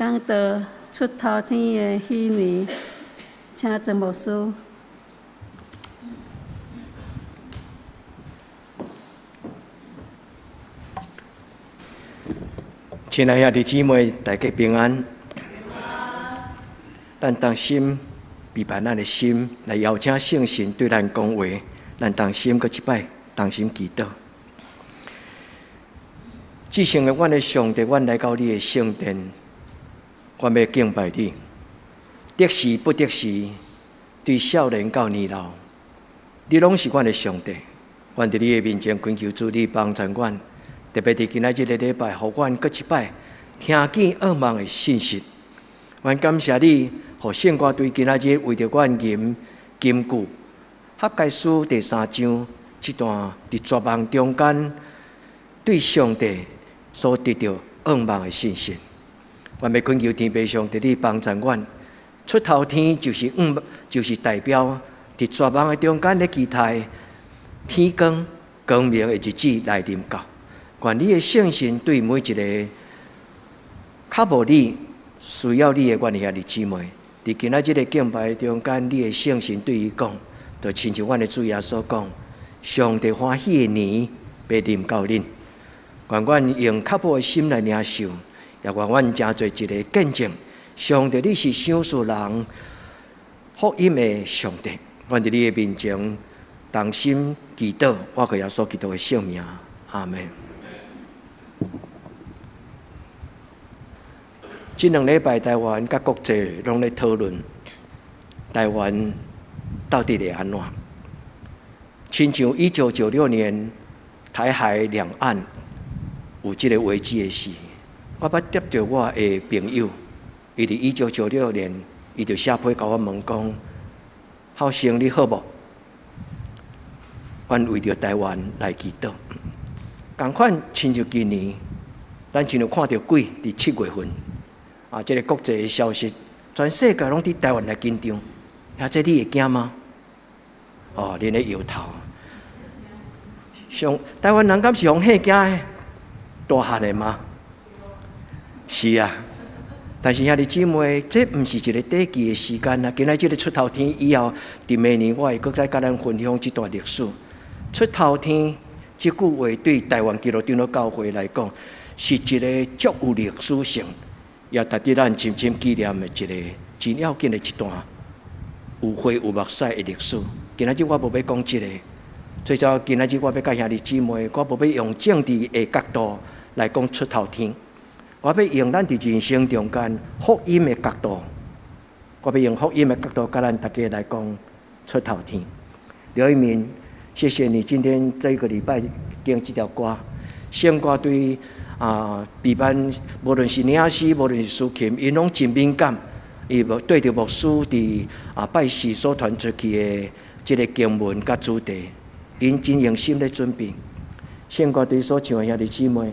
讲到出头天的迄年，请曾牧师。亲爱兄弟姊妹，大家平安。咱当心避办咱的心，来邀请圣神对咱讲话。咱当心搁一摆，当心祈祷。至圣的阮的上帝，阮来到你的圣殿，阮要敬拜你。得时不得时，对少年到年老，你拢是阮的上帝。阮伫你的面前恳求主，你帮助阮。特别伫今仔日的礼拜，互阮搁一摆听见噩梦的信息。阮感谢你，互圣歌对今仔日为着阮吟金句《哈该书》第3章这段伫绝望中间对上帝所得到噩梦的信息。阮要恳求天父上帝，你帮助阮。出头天就是代表伫绝望的中间咧期待天光光明的日子来临到。愿你的圣神对每一个较无你需要你的阮兄弟姊妹，伫今仔日的敬拜中间，你的圣神对伊讲，就亲像阮的主耶稣讲：上帝欢喜的年要临到恁。愿阮用较无的心来领受，也愿阮真做一个见证。上帝，你是赏赐人福音的上帝。阮伫你的面前，同心祈祷，我靠耶稣基督的圣名，阿门。这2礼拜，台湾甲国际拢咧讨论台湾到底会安怎？亲像1996年台海两岸有这个危机的时，我捌接着我的朋友，伊伫1996年，伊就写批甲我问讲：浩生你好无？阮为着台湾来祈祷。同款亲像今年，咱亲像看到鬼伫7月份。这个国际的消息，全世界拢伫台湾来紧张，这你会惊吗？你咧摇头。台湾人敢是用吓惊的？大汉的吗？是啊。但是兄弟姊妹，这毋是一个短期的时间啊！今仔日个出头天以后，伫明年我会搁再甲咱分享这段历史。出头天这句话对台湾基督长老教会来讲，是一个足有历史性。也值得咱深深纪念的一个真要紧的一段有花有目屎的历史。今仔日我无要讲这个，最早今仔日我要甲兄弟姊妹，我无要用政治的角度来讲出头天，我要用咱伫人生中间福音的角度，我要用福音的角度甲咱大家来讲出头天。刘一鸣，谢谢你今天这个礼拜听这条歌，圣歌对。比班无论是领诗，无论是抒琴，因拢真敏感。伊对着牧师伫拜师所传出去的这个经文甲主题，因真用心咧准备。圣歌对所唱的兄弟姊妹，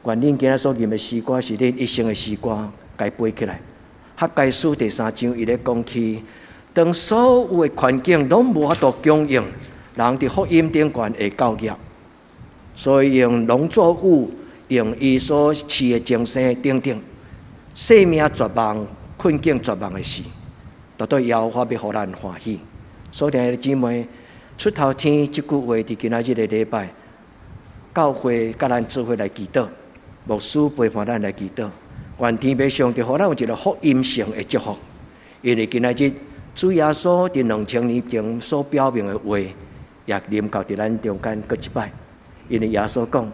愿恁今仔所吟的诗歌是恁一生的诗歌，该背起来。哈该书第3章，伊咧讲起，当所有的环境拢无法度供应，人伫福音顶悬会教业，所以用农作物。用伊所饲的精神等等，生命绝望、困境绝望的事，都对耶和华要互咱欢喜。所以弟兄姊妹，出头天这句话伫今仔日的礼拜，教会甲咱做伙来祈祷，牧师陪伴咱来祈祷。愿天父上帝互咱有一个福音性的祝福，因为今仔日主耶稣伫2000年前所表明的话，也临到伫咱中间搁一摆。因为耶稣讲。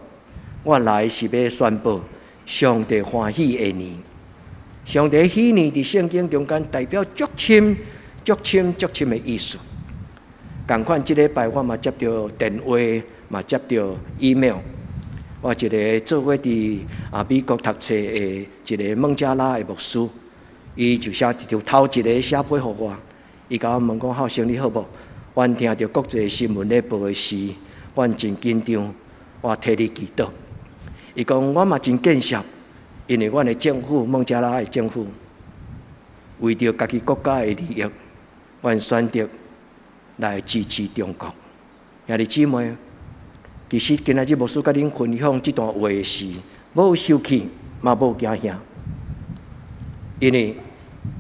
我来是要宣布上帝欢喜的年。上帝喜年伫圣经中间代表足深的意思。同款，这礼拜我嘛接到电话，嘛接到 email。我一个做伙伫美国读册的一个孟加拉的牧师，伊就头一个写批互我，伊甲我问讲：浩生你好无？阮听到国际新闻咧报的时，阮真紧张，我替你祈祷。伊讲我嘛真见识，因为阮的政府孟加拉的政府为着家己国家的利益，阮选择来支持中国。兄弟姊妹，其实今仔日牧师甲恁分享这段话的时，无受气，嘛无惊吓，因为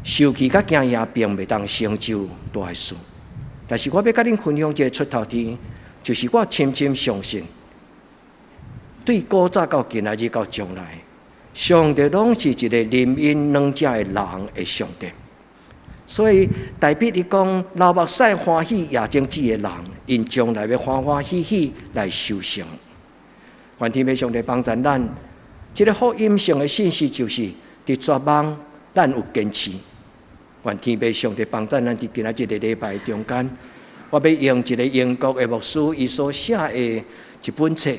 受气甲惊吓并袂当成就大事。但是我要甲恁分享一个出头天，就是我深深相信，对古早到今仔日到将来，上帝拢是一个怜悯两者的人的上帝。所以大笔伊讲，流目屎欢喜夜睛子的人，因将来要欢欢喜喜来收成。愿天父上帝帮助咱，这个福音上的信息就是：伫绝望，咱有坚持。愿天父上帝帮助咱伫今仔日个礼拜中间，我要用一个英国的牧师伊所写的一本册，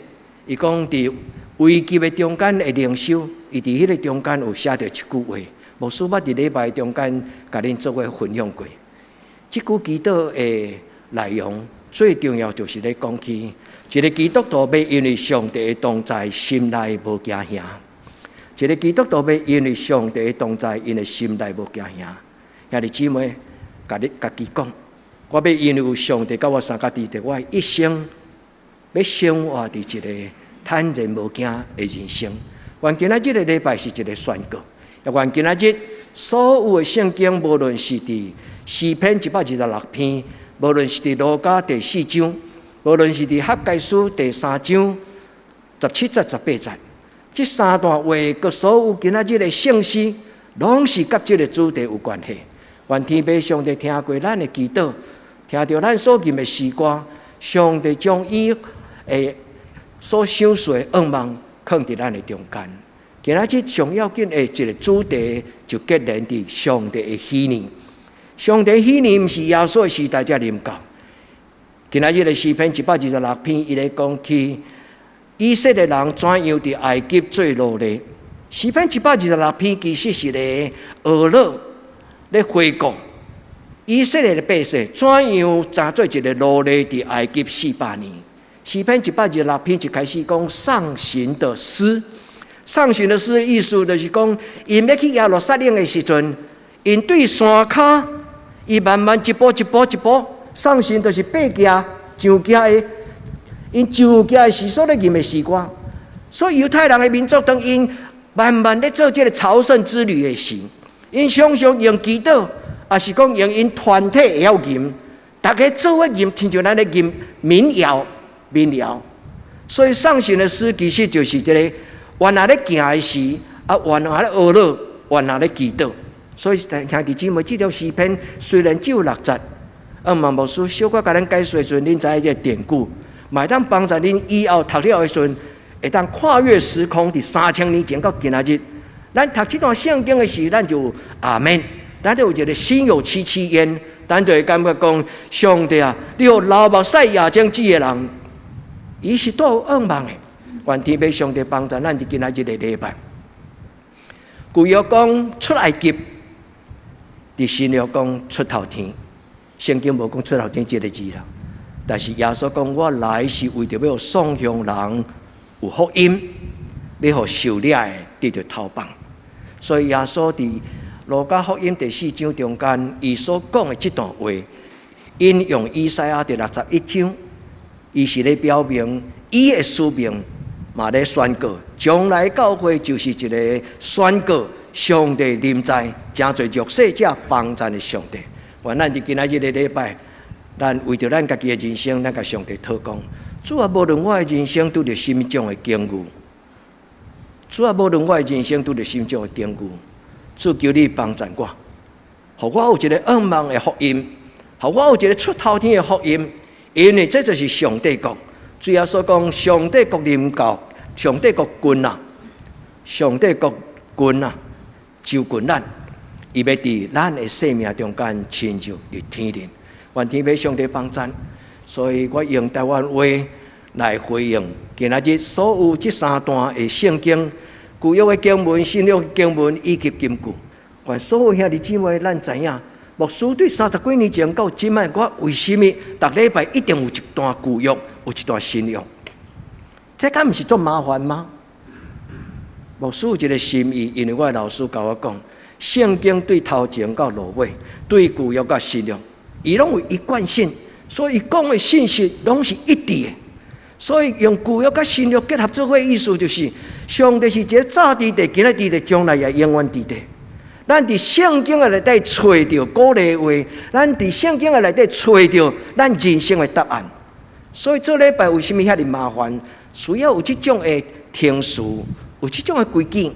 伊讲伫危急的中间的灵修，伊伫迄个中间有写着一句话。牧师捌伫礼拜中间甲恁做伙分享过，即句祈祷的内容最重要就是咧讲起一个基督徒要因为上帝的同在，心内无惊吓；一个基督徒要因为上帝的同在，因的心内无惊吓。兄弟姊妹，甲你家己讲，我要因为有上帝甲我三家己，我一生要生活伫一个坦然无惊的人生。愿今仔日个礼拜是一个宣告。也愿今仔日所有的圣经，无论是伫诗篇126篇，无论是伫路加第4章，无论是伫哈该书第3章17节、18节，这三段话，佮所有今仔日的圣诗，拢是甲这个主题有关系。愿天父上帝听过咱的祈祷，听到咱所念的诗歌，上帝将伊所想述的愿望放伫咱的中间。今仔日上要紧的一个主题，就结连伫上帝的喜年。上帝的喜年毋是耶稣的时代才临到。今仔日的诗篇126篇，伊咧讲起以色列人怎样伫埃及做奴隶。诗篇126篇其实是咧俄勒咧回顾以色列的百姓怎样真做一个奴隶伫埃及400年。诗篇126篇就开始讲上行的诗。上行的诗的意思就是讲，因要去耶路撒冷的时阵，因对山骹，伊慢慢一步一步一步上行，就是爬行、上行的。因上行的时所咧吟的诗歌，所以犹太人的民族当因慢慢咧做这个朝圣之旅的时，因常常用祈祷，也是讲用因团体会晓吟，大家做伙吟，亲像咱咧吟民谣。所以上行的诗其实就是这个。原来咧行的时，原来咧学了，原来咧祈祷。所以兄弟姊妹，这条诗篇虽然只有6节，嘛牧师小可甲咱解说时，恁知影这个典故，嘛当帮助恁以后读了的时阵，会当跨越时空，伫3000年前到今仔日，咱读这段圣经的时，咱就阿门，咱就有一个心有戚戚焉，咱就会感觉讲，上帝啊，你有流目屎夜睛子的人，伊是多有愿望的。愿天父上帝帮助咱伫今仔日的礼拜。旧约讲出埃及，伫新约讲出头天。圣经无讲出头天这个字啦，但是耶稣讲，我来是为着要送向人有福音，要互受掠的得到头棒。所以耶稣伫路加福音第4章中间，伊所讲的这段话，引用以赛亚第61章，伊是咧表明伊的使命。嘛咧宣告，将来教会就是一个宣告上帝临在，真侪弱势者帮咱的上帝。愿咱伫今仔日的礼拜，咱为着咱家己的人生，咱甲上帝讨讲。主啊，无论我的人生拄着什么种的境遇，主啊，无论我的人生拄着什么种的境遇，主求你帮助我，互我有一个愿望的福音，互我有一个出头天的福音，因为这就是上帝国。最后所讲，上帝国临到，上帝国君啊，上帝国君啊，就君咱，伊要伫咱的生命中间亲像伫天庭。愿天父上帝帮助，所以我用台湾话来回应今仔日所有这3段的圣经，旧约的经文、新约的经文以及金句。愿所有兄弟姊妹，咱知影，牧师对30几年前到今摆，我为什么逐礼拜一定有一段旧约？有一段新约，这敢毋是做麻烦吗？牧师有一个心意，因为我的老师甲我讲，圣经对头前到落尾，对旧约到新约，伊拢有一贯性，所以讲的信息拢是一致的。所以用旧约甲新约结合做伙，意思就是，上帝是一个早伫地，今仔伫地，将来也永远伫地。咱伫圣经的内底找到鼓励话，咱伫圣经的内底找到咱人生的答案。所以做礼拜为什么遐尼麻烦？需要有这种的听词，有这种的规矩。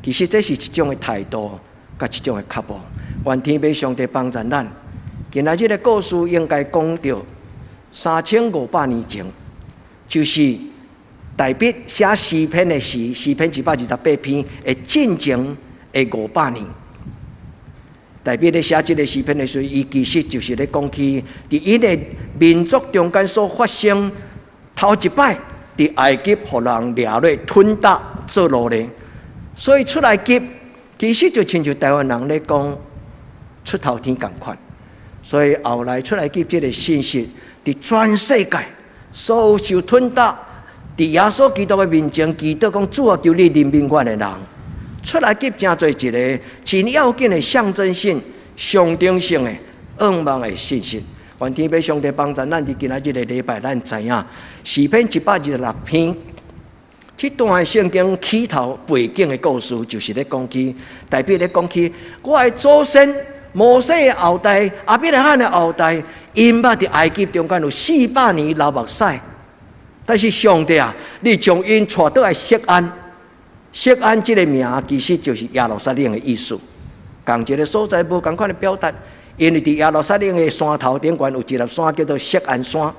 其实这是一种的态度，甲一种的脚步。愿天父上帝帮助咱。今仔日的故事应该讲到3500年前，就是大卫写诗篇的诗篇128篇的进前的500年。大卫咧写这个诗篇的时候，伊其实就是咧讲起伫伊的民族中间所发生头一摆伫埃及互人掠落吞打做奴隶，所以出埃及其实就亲像台湾人咧讲出头天同款。所以后来出埃及这个信息，伫全世界所有受吞打，伫耶稣基督的面前祈祷讲主啊，求你怜悯我的人。出埃及真做一个真要紧的象征性、象征性的愿望的信息。愿天父上帝帮助咱伫今仔日的礼拜，咱知影诗篇126篇，这段的圣经起头背景的故事，就是咧讲起，代表咧讲起我的祖先。摩西的后代、亚伯拉罕的后代，因捌伫埃及中间有400年流目屎，但是上帝啊，你将因带倒来锡安。锡安这个名其实就是耶路撒冷的意思，同一个所在无同款的表达。因为伫耶路撒冷的山头顶端有一粒山叫做锡安山，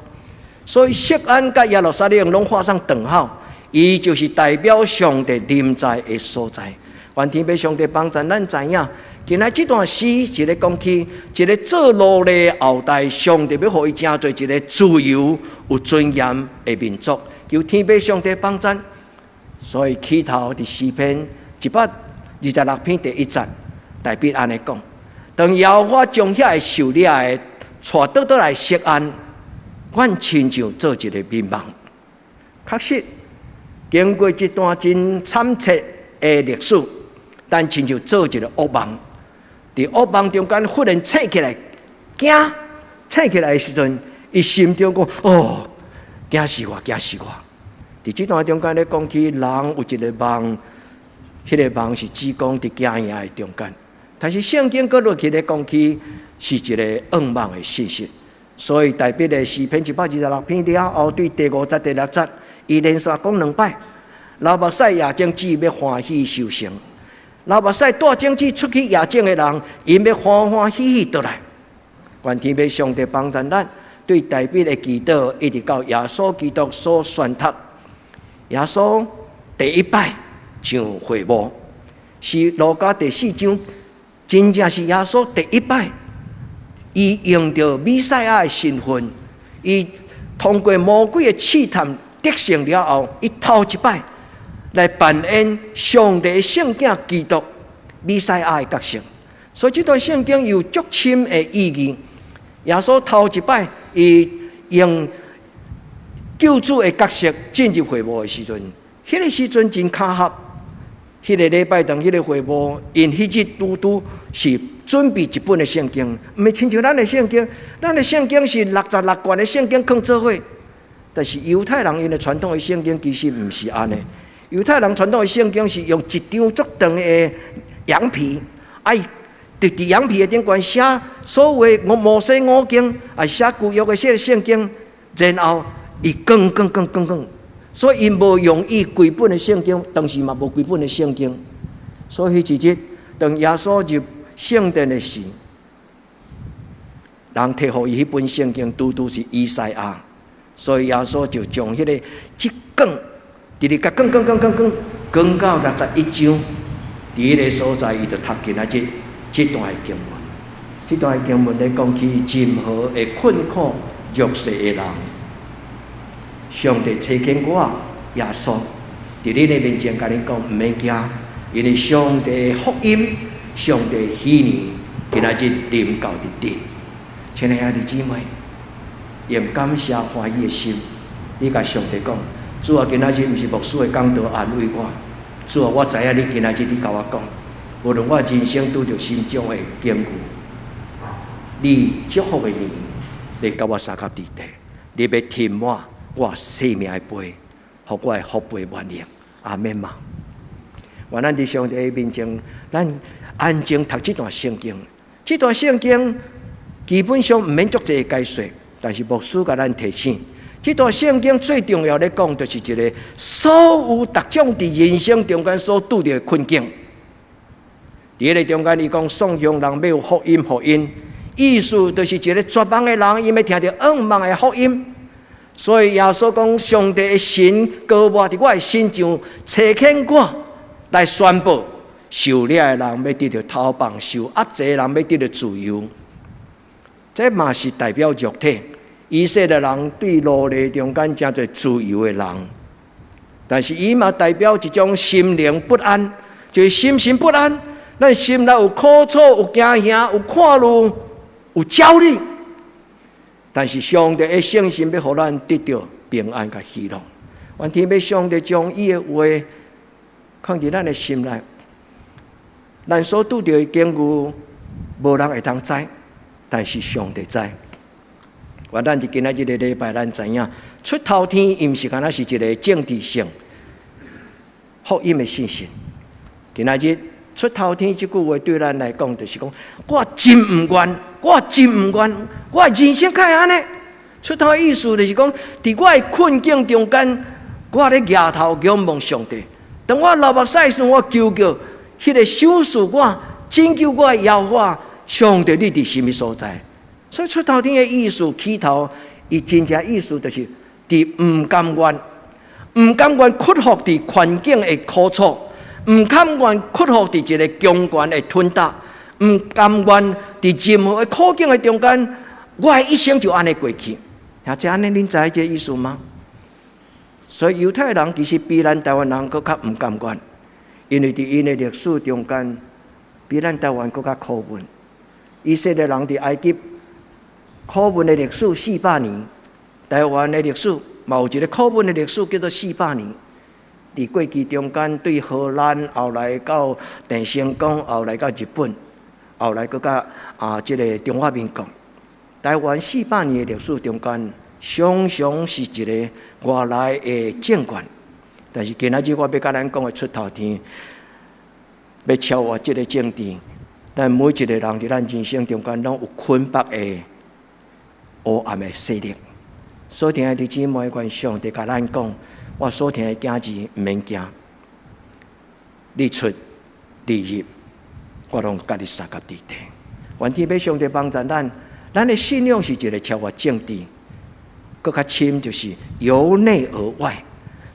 所以锡安甲耶路撒冷拢画上等号，伊就是代表上帝临在的所在。愿天父上帝帮助咱知影。今仔这段诗是咧讲起一个做奴隶的后代，上帝要互伊成做一个自由、有尊严的民族，求天父上帝帮助。所以起头伫诗篇126篇第1节，大卫安尼讲：当耶和华将遐个受掠的带倒来锡安，阮亲像做一个民梦。确实，经过一段真惨切的历史，咱亲像做一个噩梦。伫噩梦中间忽然醒起来，惊！醒起来的时阵，伊心中讲：哦，惊死我，惊死我！伫这段中间咧讲起，人有一个梦，迄个梦是指讲伫惊吓的中间。但是圣经搁落去咧讲起，是一个噩梦的信息。所以大卫的诗篇126篇了后，对第5节、第6节，伊连续讲2摆：流目屎夜睛只要欢喜收成。流目屎带种子出去夜种的人，因要欢欢喜喜倒来。愿天父上帝帮助咱，对大卫的祈祷，一直到耶稣基督所宣读。耶稣第一摆上会幕，是路加第4章，真正是耶稣第一摆，伊用着弥赛亚的身份，伊通过魔鬼的试探得胜了后，伊头一摆。来扮演上帝的圣子基督弥赛亚的角色，所以这段圣经有足深的意义。耶稣头一摆，伊用救主的角色进入会幕的时阵，迄个时阵真巧合。迄个礼拜当迄个会幕，因迄日拄是准备一本的圣经，毋是亲像咱的圣经，咱的圣经是66卷的圣经放做伙，但是犹太人因的传统的圣经其实毋是安尼。犹太人传统的圣经是用一张足长的羊皮，伫羊皮的顶端写所谓摩西5经，写旧约的些圣经，然后伊更，所以因无用伊规本的圣经，当时嘛无规本的圣经，所以迄一日当耶稣入圣殿的时，人摕互伊迄本圣经，拄是以赛亚，所以耶稣就将迄个一卷。伫咧甲讲到61章，伫迄个所在，伊就读今仔这段的经文。这段的经文咧讲起任何会困苦弱势的人，上帝差遣我耶稣，伫你的面前甲你讲，毋免惊，因为上帝的福音、上帝的喜年，今仔日临到伫你。亲爱的姊妹，用感谢欢喜的心，你甲上帝讲。主啊，今仔日毋是牧师的讲道安慰我。主啊，我知影你今仔日你甲我讲，无论我人生拄着心中的坚固，你祝福的年，你甲我三脚伫地，你要填满我生命的杯，互我的福杯满盈。阿免嘛。愿咱伫上帝的面前，咱安静读这段圣经。这段圣经基本上唔免足济解说，但是牧师甲咱提醒，这段圣经最重要的讲，就是一个所有各种伫人生中间所拄到的困境。伫个中间，伊讲送向人要有福音，意思就是一个绝望的人，伊要听到噩梦的福音。所以耶稣讲，上帝的神高抹伫我的心上，差遣我来宣布，受掠的人要得到逃放，受压制的人要得到自由。这嘛是代表肉体，以色列人对奴隶中间真侪自由的人，但是伊嘛代表一种心灵不安，就是心神不安。咱心内有苦楚，有惊吓，有看路，有焦虑。但是上帝的圣心要互咱得到平安甲喜乐。愿天要上帝将伊的话放伫咱的心内，咱所拄到的境遇，无人会通知，但是上帝知。愿咱伫今仔日的礼拜，咱知影出头天，伊毋是干那是一个政治性福音的信息。今仔日出头天这句话对咱来讲，就是讲我真唔愿，我人生该安尼。出头的意思就是讲，伫我的困境中间，我咧仰头仰望上帝。当我流目屎时，我求告迄个救赎我、拯救我的耶和华上帝，你伫什么所在？所以出头天的意思起头，伊真正意思就是伫唔甘愿屈服伫环境的苦楚。唔甘愿屈服伫一个强权的吞踏，唔甘愿伫任何的苦境的中间，我的一生就安尼过去。也即安尼，恁知这个意思吗？所以犹太人其实比咱台湾人更较唔甘愿，因为伫因的历史中间，比咱台湾更较苦闷。以色列人伫埃及苦闷的历史400年，台湾的历史嘛有一个苦闷的历史叫做400年。伫过去中间，对荷兰，后来到郑成功，后来到日本，后来搁到这个中华民国。台湾400年的历史中间，常常是一个外来的政权。但是今仔日我要甲咱讲的出头天，要超越这个政治，咱每一个人伫咱人生中间，拢有捆绑的黑暗的势力。所以听的姊妹，愿上帝甲咱讲。我所听的囝子唔免惊，你出你入，我拢甲你三甲地地。愿天要上帝帮助咱，咱的信仰是一个超越政治，更较深就是由内而外。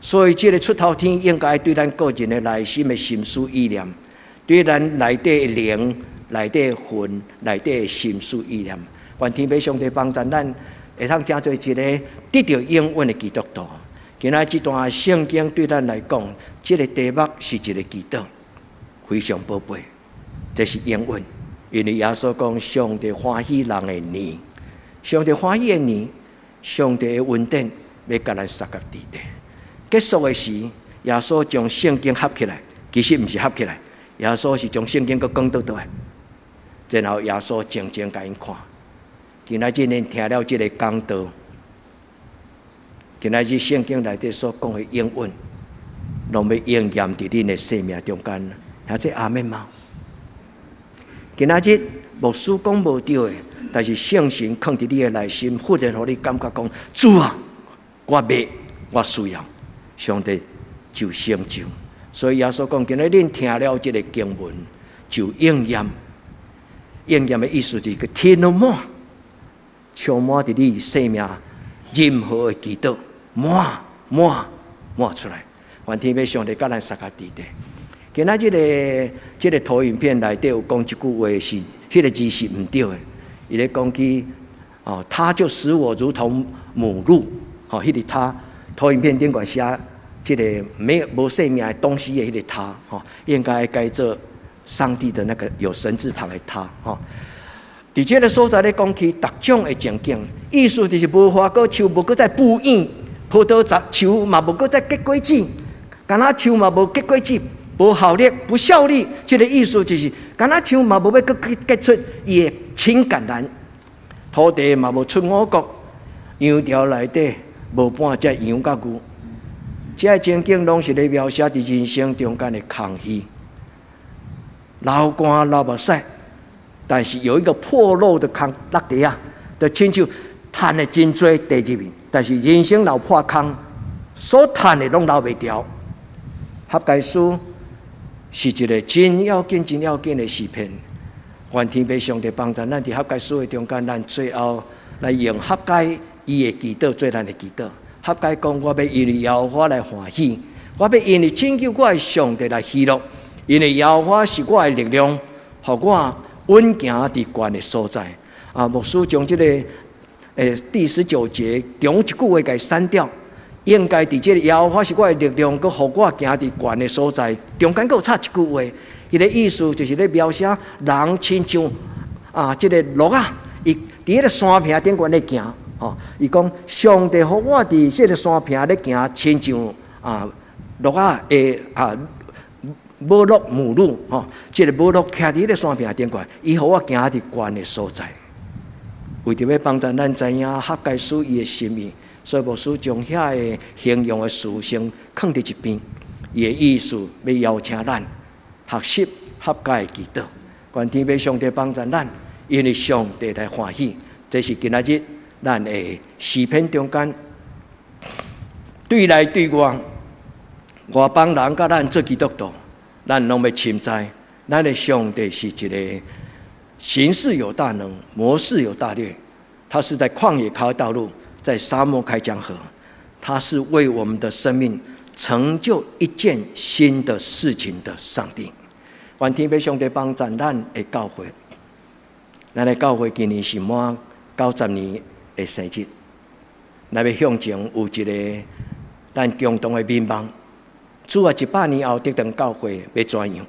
所以，这个出头天应该对咱个人的内心的心思意念，对咱内底的灵、内底的魂、内底的心思意念。愿天要上帝帮助咱，会通成做一个得到永远的基督徒。今仔这段圣经对咱来讲，这个题目是一个祈祷，非常宝贝。这是永远，因为耶稣讲，上帝欢喜人的年，上帝欢喜的年，上帝的恩典要甲咱撒甲地地。结束的时，耶稣将圣经合起来，其实不是合起来，耶稣是将圣经搁讲倒来，然后耶稣静静甲因看。今仔日恁听了这个讲道。今仔日圣经内底所讲的永远，拢要应验伫恁的生命中间，还这阿门吗？今仔日牧师讲无对的，但是圣神放伫你的内心，忽然互你感觉讲：主啊，我要，我需要，上帝就成就。所以耶稣讲：今仔恁听了这个经文，就应验。应验的意思就是个天都满，充满伫你生命任何的祈祷。满出来，愿天要上帝甲咱撒甲地地。今仔这个投影片内底有讲一句话是，迄个字是唔对的。伊咧讲起他就使我如同母鹿，迄个他投影片顶管写这个无生命的东西的迄个他，应该改做上帝的那个有神字旁的他，伫这个所在咧讲起各种的情景，意思就是无花果树无搁再补养。葡萄树嘛无搁再结果子，橄榄树嘛无结果子，无效力，不效力。这个意思就是，橄榄树嘛无要搁结出伊的青橄榄，土地嘛无出五谷，羊条内底无半只羊甲牛。这情景拢是咧描写伫人生中间的空虚。流汗流目屎，但是有一个破漏的坑落地啊，就亲像赚的真多地入面，但是人生流破坑，所赚的拢流袂掉。合解书是一个真要紧、真要紧的诗篇。愿天父上帝帮助咱伫合解书的中间，咱最后来用合解伊的祈祷做咱的祈祷。合解讲，我要因为耶和华来欢喜，我要因为拯救我的上帝来喜乐，因为耶和华是我的力量，互我稳行伫悬的所在。牧师将这个第19节中一句话给删掉。应该伫这个耶和华是我的力量，佮互我行伫悬的所在，中间佮有插一句话，伊的意思就是咧描写人亲像这个鹿啊，伊伫迄个山坪顶悬咧行，伊讲上帝互我伫这个山坪咧行，亲像鹿啊母鹿母鹿这个母鹿徛伫迄个山坪顶悬，伊互我行伫悬的所在，为着要帮助咱知影合解书伊的心意。所以牧师将遐个形容的事先放伫一边，伊的意思要邀请咱学习合解的祈祷。愿天父上帝帮助咱，因为上帝来欢喜。这是今仔日咱的诗篇中间对内对外，外邦人甲咱做基督徒，咱拢要深知，咱的上帝是一个行事有大能、谋事有大略，他是在旷野开道路，在沙漠开江河，他是为我们的生命成就一件新的事情的上帝。愿天父上帝帮助咱的教会，咱的教会今年是满90年的生日，咱要向前有一个咱共同的民望。主啊，100年后这间教会要怎样？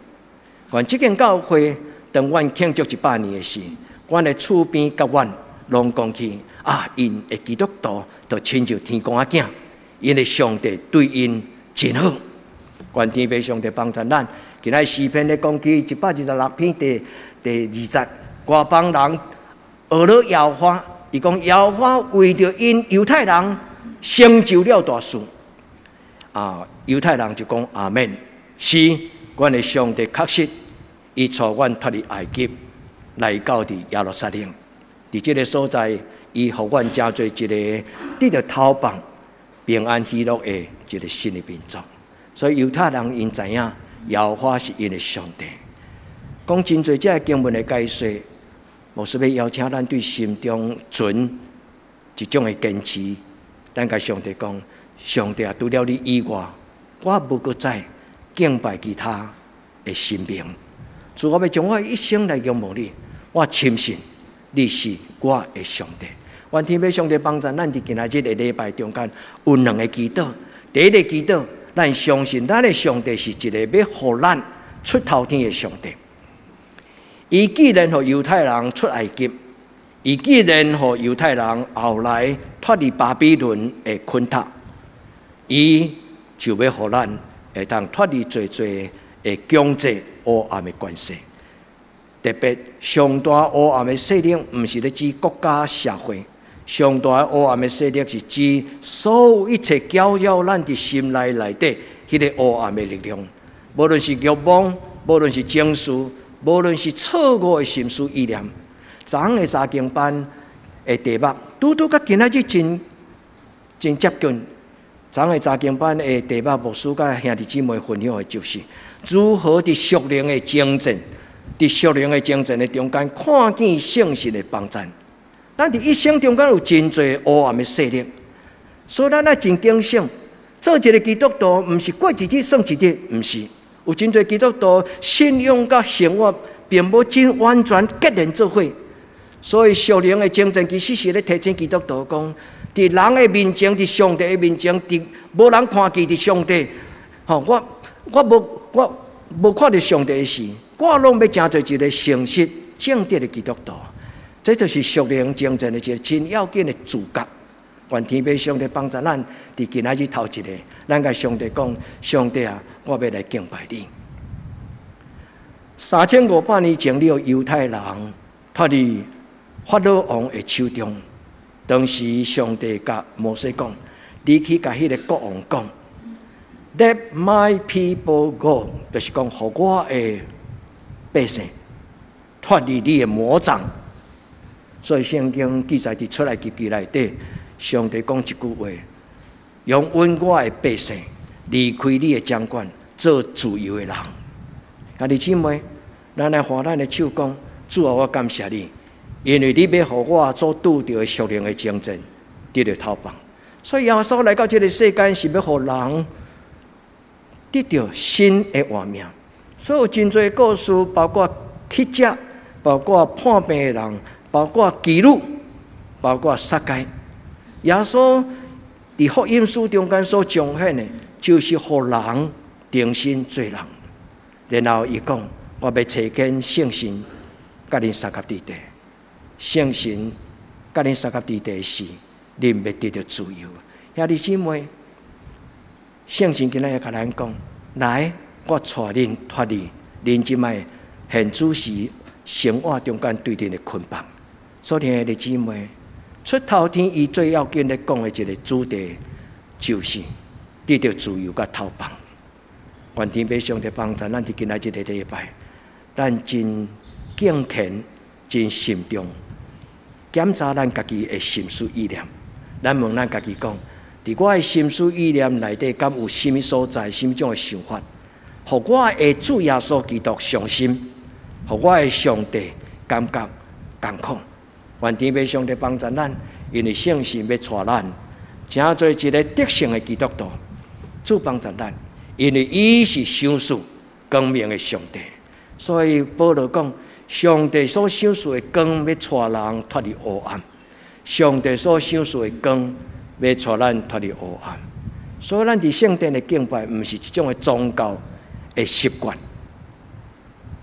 愿这间教会当阮庆祝100年的时，阮的厝边甲阮拢讲起。因的基督徒就亲像天公仔囝，因为上帝对因真好。愿天父上帝帮助咱。今仔诗篇咧讲起126篇第20，外邦人学了耶和华，伊讲耶和华为着因犹太人成就了大事。犹太人就讲阿们。是，阮的上帝确实，伊带阮脱离埃及，来到伫耶路撒冷，伫这个所在。伊互阮真做一个得着头棒、平安喜乐的一个新的民族。所以犹太人因知影耶和华是因的上帝。讲真侪这经文的解说，牧师要邀请咱对心中存一种的坚持。咱甲上帝讲：上帝啊，除了你以外，我无搁再敬拜其他的神明。所以我要将我一生来仰慕你，我深信你是我的上帝。愿天父上帝帮助咱伫今仔日的礼拜中间有2个祈祷。第一个祈祷，咱相信咱的上帝是一个要互咱出头天的上帝。伊既然互犹太人出埃及，伊既然互犹太人后来脱离巴比伦的困塔，伊就要互咱会当脱离最的经济黑暗的关系。特别上大黑暗的势力，毋是咧指国家社会。上大的黑暗的势力是指所有一切搅扰咱的心内底迄个黑暗的力量，无论是欲望，无论是情绪，无论是错误的心思意念。昨昏的查经班的题目，拄甲今仔日真接近。昨昏的查经班的题目，牧师甲兄弟姊妹分享的就是如何伫属灵的征战，伫属灵的征战的中间，看见圣神的帮助。咱伫一生中间有真侪黑暗的势力，所以咱要真警醒。做一个基督徒，毋是过一日算一日，毋是。有真侪基督徒信仰甲生活并无真完全结连做伙。所以属灵的征战其实是咧提醒基督徒讲，伫人的面前，伫上帝的面前，伫无人看见伫上帝。我无看到上帝的事，我拢要成做一个诚实正直的基督徒。这就是属灵征战的一个真要紧的主角。愿天父上帝帮助咱，伫今仔日头一个，咱甲上帝讲：上帝啊，我要来敬拜你。3500年前了，犹太人脱离法老王的手中。当时上帝甲摩西讲：你去甲迄个国王讲 ，Let my people go， 就是讲，互我的百姓脱离你的魔掌。所以圣经记载伫出来记内底，上帝讲一句话：用稳我的百姓离开你的掌管，做自由的人。兄弟姊妹，咱来和咱的手讲，主啊，我感谢你，因为你要互我所拄着的属灵的征战得到头棒。所以耶稣来到这个世间，是要互人得到新的画面。所有真多故事，包括乞食，包括破病的人，包括妓女，包括杀街。耶稣伫福音书中间所彰显的，就是互人重新做人。然后伊讲：我要找见圣神，甲恁三合伫地。圣神甲恁三合伫地时，恁要得到自由。兄弟姊妹，圣神今仔日甲咱讲：来，我带恁脱离恁即摆现主时生活中间对恁的捆绑。所以兄弟姊妹，出头天伊最要紧咧讲的一个主题，就是得到自由甲头棒。愿天父上帝帮助咱伫今仔日个礼拜，咱真敬虔、真慎重，检查咱家己的心思意念。咱问咱家己讲，伫我的心思意念内底，敢有甚物所在、甚物种的想法，互我的主耶稣基督伤心，互我的上帝感觉艰苦。愿天父上帝帮助咱，因为圣神要带咱，诚做一个得胜的基督徒。主帮助咱。因为伊是赏赐光明的上帝，所以保罗讲，上帝所赏赐的光要带人脱离黑暗，上帝所赏赐的光要带咱脱离黑暗。所以咱伫圣殿的敬拜，毋是一种的宗教的习惯。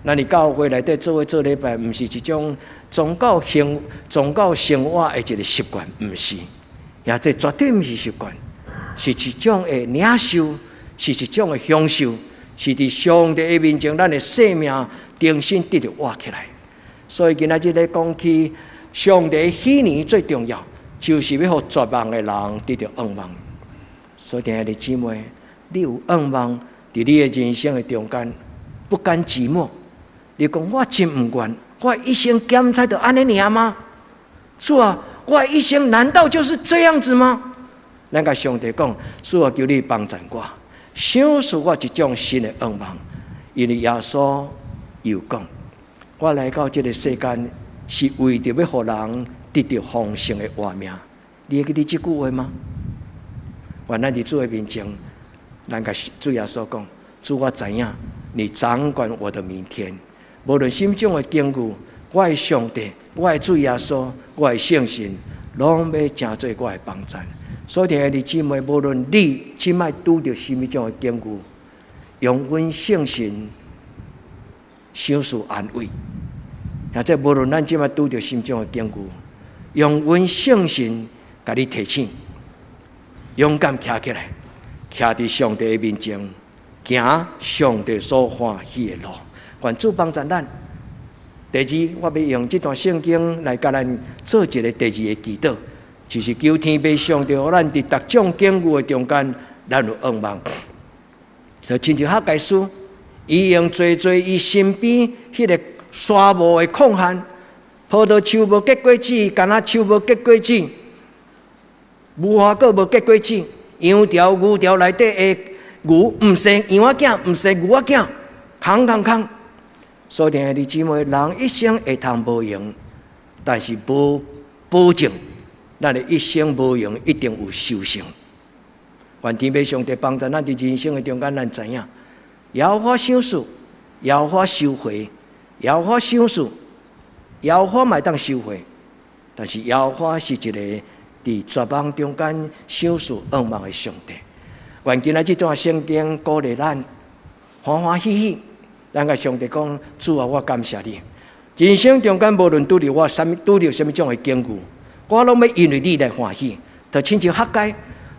咱伫教会内底做伙做礼拜，毋是一种宗教生活的一个习惯，毋是，也这绝对毋是习惯，是一种的领受。是一种的享受，是伫上帝的面前，咱的生命重新得到活起来。所以今仔日咧讲起上帝的喜年最重要，就是要互绝望的人得到盼望。所以弟兄姊妹，你有盼望伫你的人生的中间，不甘寂寞。你讲我真唔愿，我一生检查就安尼尔吗？主啊，我一生难道就是这样子吗？咱甲上帝讲，主啊，求你帮助我。赏赐我一种新的愿望，因为耶稣又讲：我来到这个世间，是为着要互人得到丰盛的活命。你会记得这句话吗？愿咱伫主的面前，咱甲主耶稣讲：主，我知影你掌管我的明天，无论心中的坚固，我的上帝，我的主耶稣，我的圣神，拢要成做我的帮助。所以，弟兄姊妹，无论你即摆拄着什么种的坚固，用阮圣神赏赐安慰；或者无论咱即摆拄着什么种的坚固，用阮圣神甲你提醒，勇敢徛起来，徛伫上帝的面前，行上帝所欢喜的路。愿主帮助咱。第二，我要用这段圣经来甲咱做一个第二个祈祷。就是求天父上帝，互咱伫逐种坚固的中间，咱有盼望。就亲像哈该书，伊用做伊身边迄个沙漠的空闲，葡萄树无结果子，橄榄树无结果子，无花果无结果子，羊条牛条内底的牛毋生羊仔囝，毋生牛仔囝，空。所以弟兄姊妹，人一生会通无用，但是无保证。咱的一生无用，一定有收成。愿天父上帝帮助咱伫人生的中间，咱知影，摇花赏赐，摇花收回，摇花赏赐，摇花嘛当收回，但是摇花是一个伫绝望中间赏赐盼望的上帝。愿今仔这段圣经鼓励咱欢欢喜喜，咱甲上帝讲：主啊，我感谢你。人生中间无论拄着什么种的坚固。我拢要因为你来欢喜，就亲像哈该，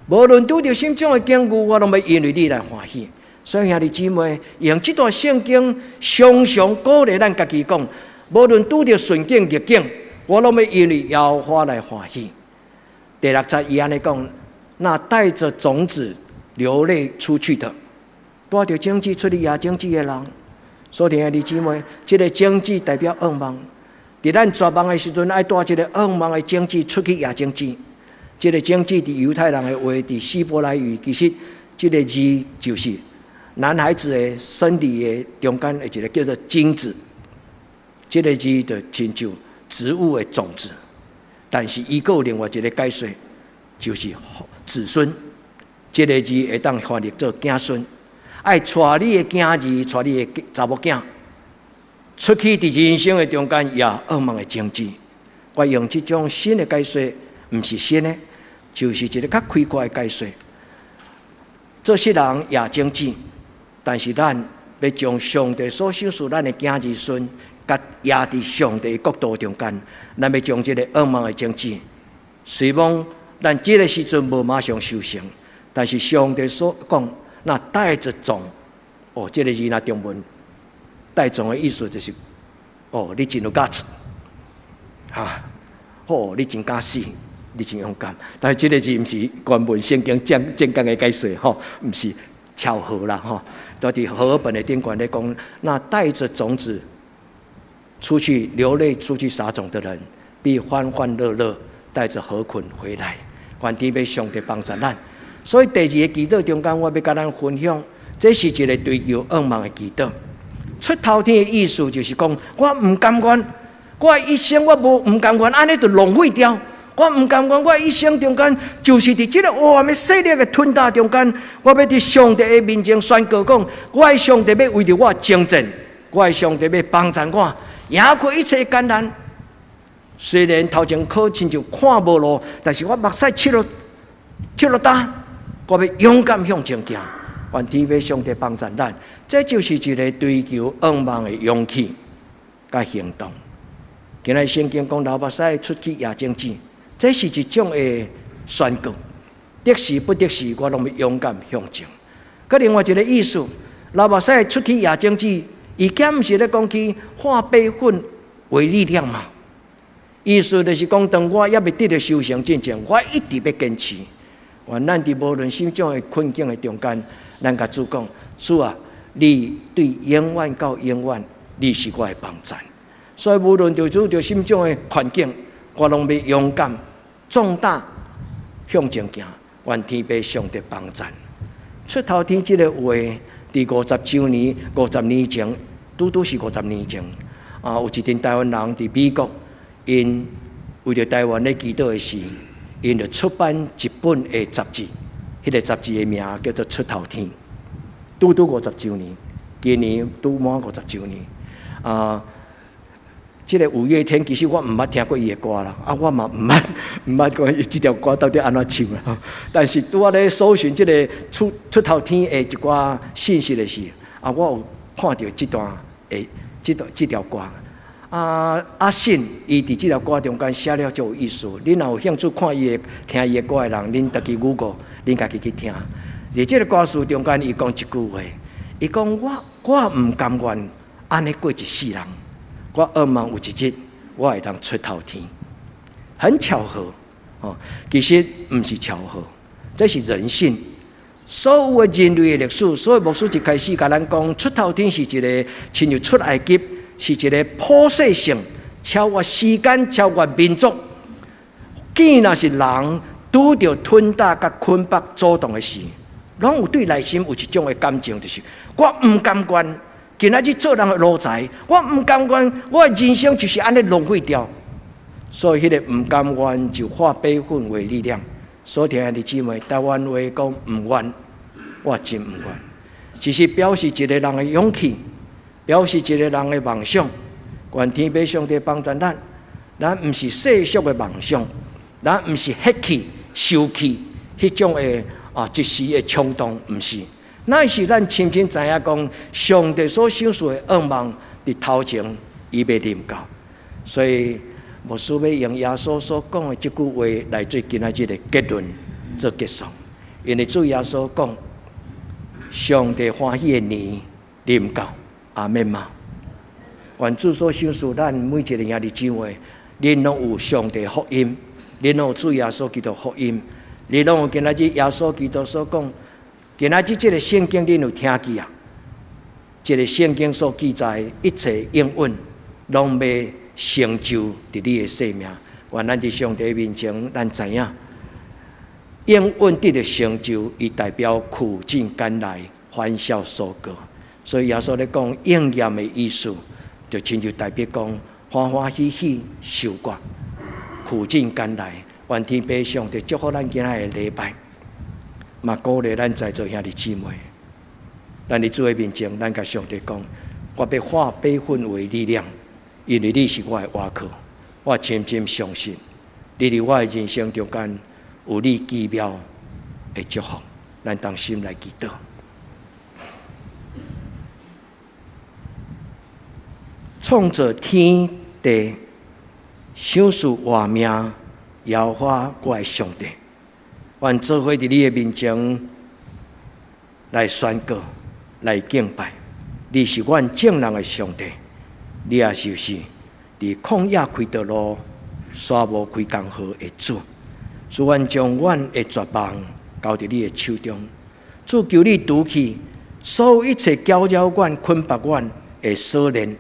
无论拄着什种的坚固，我拢要因为你来欢喜。所以兄弟姊妹，用这段圣经常常鼓励咱家己讲，无论拄着顺境逆境，我拢要因为耶和华来欢喜。第6节伊安尼讲：那带着种子流泪出去的，带着种子出去野种子的人，所以弟兄姊妹，这个种子代表恶梦。伫咱绝望的时阵，爱带这个恶梦的种子出去野种子。这个种子伫犹太人的话，伫希伯来语，其实这个字就是男孩子的身体的中间的一个叫做精子。这个字就亲像植物的种子，但是伊有另外一个解说，就是子孙。这个字会当翻译做子孙，爱带你的囝儿，带你的查某囝。出去伫人生的中间，也恶梦的种子。我用这种新的解说，不是新的，就是一个较开阔的解说。做世人也种子，但是咱要将上帝所赏赐咱的囝儿孙，甲也伫上帝的国度中间，咱要将这个恶梦的种子，虽望咱这个时阵无马上收成，但是上帝所讲，那带着种，这个字那中文。带种的意思就是，你真有价值，你真敢死，你真勇敢。但是这个字不是原文圣经正经的解说，不是巧合啦，到底和合本的典管在讲，那带着种子出去流泪、出去撒种的人，必欢欢乐乐带着禾捆回来。愿天父上帝帮助咱。所以第二个祈祷中间，我要跟咱分享，这是一个追求恶梦的祈祷。出头天的意思就是讲，我唔甘愿，我一生我唔甘愿，安尼就浪费掉。我唔甘愿，我一生中间就是伫这个哇咩势力的吞大中间，我要伫上帝的面前宣告讲，我的上帝要为着我征战，我的上帝要帮助我，赢过一切艰难。虽然头前考亲像看无路，但是我目屎切了打，我要勇敢向前行。愿天父上帝帮助咱，这就是一个追求恶梦的勇气甲行动。今日圣经讲流目屎出去野种子，这是一种的宣告。得时不得时，我拢要勇敢向前。佮另外一个意思，流目屎出去野种子，伊减毋是咧讲去化悲愤为力量嘛？意思就是讲，当我也未得到修成之前，我一直要坚持。愿咱伫无论什么种的困境的中间，咱甲主讲，主啊，你对永远到永远，你是我的帮助。所以无论就主着什么种的环境，我拢要勇敢、壮大向前行。愿天父上帝帮助。出头天这个话，伫50周年、50年前，拄是50年前。有一群台湾人伫美国，因为着台湾咧祈祷的事，因就出版一本的杂志。迄个杂志的名叫做《出头天》，拄50周年，今年拄满50周年。这个五月天，其实我唔捌听过伊的歌啦，我嘛唔捌讲伊这条歌到底安怎唱啦。但是拄我咧搜寻这个出头天的一寡信息的时，我有看到这段诶，这条歌。阿信伊伫这条歌中间写了就有意思。恁若有兴趣看伊的、听伊的歌的人，恁家己Google，恁家己去听。伫这个歌词中间，伊讲一句话，伊讲我唔甘愿安尼过一世人，我噩梦有一日我会当出头天。很巧合其实唔是巧合，这是人性。所有的人类的历史，所以牧师一开始甲咱讲，出头天是一个亲像出埃及。是一个普世性、超越时间、超越民族。既然是人拄着吞打甲捆绑主动的事，拢有对内心有一种的感情，就是我唔甘愿今仔日做人的奴才，我唔甘愿我的人生就是安尼浪费掉。所以迄个唔甘愿就化悲愤为力量。所以兄弟姊妹，台湾话讲唔愿，我真唔愿，只是表示一个人的勇气。表示一个人的梦想，愿天父上帝帮助咱。咱唔是世俗的梦想，咱唔是血气、受气迄种的一时的冲动，唔是。那是咱深深知影讲，上帝所赏赐的恶梦伫头前，伊要临到。所以，牧师要用耶稣所讲的这句话来做今仔日的结论做结束。因为主耶稣讲，上帝欢喜的年临到。阿们嘛，愿主所赏赐咱每一个兄弟姊妹，恁拢有上帝福音，恁拢有主耶稣基督福音，恁拢有今仔日耶稣基督所讲，今仔日这个圣经恁有听见啊？这个圣经所记载一切应允，拢要成就伫你的生命。愿咱伫上帝面前，咱知影应允得的成就，伊代表苦尽甘来，欢笑收割。所以耶稣咧讲应验的意思，就亲像代表讲欢欢喜喜受过，苦尽甘来。愿天父上帝祝福咱今仔的礼拜，嘛鼓励咱在座兄弟姊妹，咱伫主的面前，咱甲上帝讲：我要化悲愤为力量，因为你是我的倚靠。我深深相信，你伫我的人生中间有你奇妙的祝福。咱同心来祈祷。创造天地、享受活命、摇花我的上帝，愿做伙伫你的面前来宣告、来敬拜。你是阮正人的上帝，你也就是伫旷野开道路、沙漠开江河的主。主，愿将阮的绝望交伫你的手中。主，求你除去所有一切搅扰阮、捆绑阮的锁链。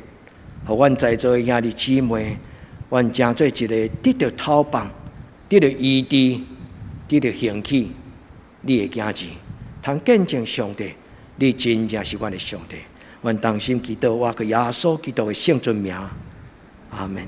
互阮在座的兄弟姊妹，愿成做一个得到讨棒、得到医治、得到兴起你的囝子，通见证上帝，你真正是阮的上帝。愿同心祈祷，我个耶稣基督的圣尊名，阿门。